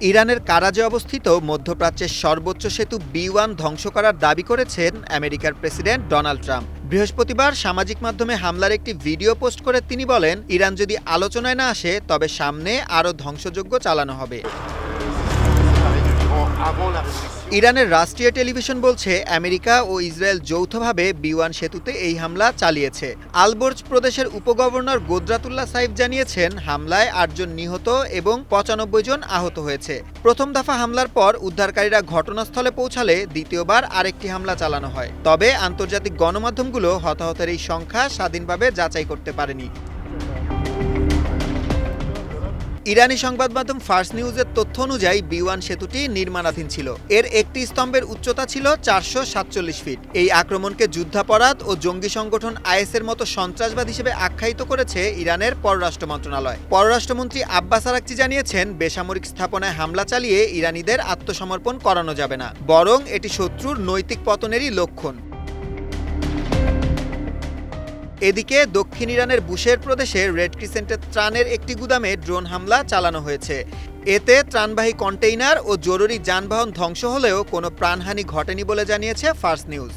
ইরানের কারাজে অবস্থিত মধ্যপ্রাচ্যের সর্বোচ্চ সেতু B1 ধ্বংস করার দাবি করেছেন আমেরিকার প্রেসিডেন্ট ডোনাল্ড ট্রাম্প। বৃহস্পতিবার সামাজিক মাধ্যমে হামলার একটি ভিডিও পোস্ট করে তিনি বলেন, ইরান যদি আলোচনায় না আসে তবে সামনে আরও ধ্বংসযজ্ঞ চালানো হবে। ইরানের রাষ্ট্রীয় টেলিভিশন বলছে, আমেরিকা ও ইসরায়েল যৌথভাবে B1 সেতুতে এই হামলা চালিয়েছে। আলবর্জ প্রদেশের উপগভর্নর গোদ্রাতুল্লাহ সাইফ জানিয়েছেন, হামলায় ৮ জন নিহত এবং ৯৫ জন আহত হয়েছে। প্রথম দফা হামলার পর উদ্ধারকারীরা ঘটনাস্থলে পৌঁছালে দ্বিতীয়বার আরেকটি হামলা চালানো হয়। তবে আন্তর্জাতিক গণমাধ্যমগুলো হতাহতের এই সংখ্যা স্বাধীনভাবে যাচাই করতে পারেনি। ইরানি সংবাদ মাধ্যম ফার্স নিউজের তথ্য অনুযায়ী B1 সেতুটি নির্মাণাধীন ছিল। এর একটি স্তম্ভের উচ্চতা ছিল ৪৪৭ ফিট। এই আক্রমণকে যুদ্ধাপরাধ ও জঙ্গি সংগঠন IS-এর মতো সন্ত্রাসবাদ হিসেবে আখ্যায়িত করেছে ইরানের পররাষ্ট্র মন্ত্রণালয়। পররাষ্ট্রমন্ত্রী আব্বাস আরাকচি জানিয়েছেন, বেসামরিক স্থাপনায় হামলা চালিয়ে ইরানিদের আত্মসমর্পণ করানো যাবে না, বরং এটি শত্রুর নৈতিক পতনেরই লক্ষণ। এদিকে দক্ষিণ ইরানের বুশের প্রদেশে রেড ক্রিসেন্টের ত্রাণের একটি গুদামে ড্রোন হামলা চালানো হয়েছে। এতে ত্রাণবাহী কন্টেইনার ও জরুরি যানবাহন ধ্বংস হলেও কোনো প্রাণহানি ঘটেনি বলে জানিয়েছে ফার্স নিউজ।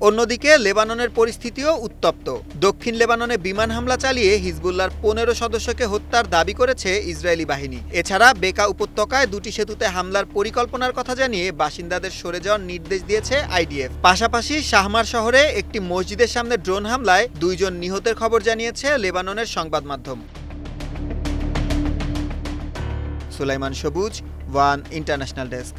অন্যদিকে লেবাননের পরিস্থিতিও উত্তপ্ত। দক্ষিণ লেবাননে বিমান হামলা চালিয়ে হিজবুল্লাহর ১৫ সদস্যকে হত্যার দাবি করেছে ইসরায়েলি বাহিনী। এছাড়া বেকা উপত্যকায় ২টি সেতুতে হামলার পরিকল্পনার কথা জানিয়ে বাসিন্দাদের সরে যাওয়ার নির্দেশ দিয়েছে IDF। পাশাপাশি শাহমার শহরে একটি মসজিদের সামনে ড্রোন হামলায় ২ জন নিহতের খবর জানিয়েছে লেবাননের সংবাদ মাধ্যম। সুলাইমান সবুজ, ওয়ান ইন্টারন্যাশনাল ডেস্ক।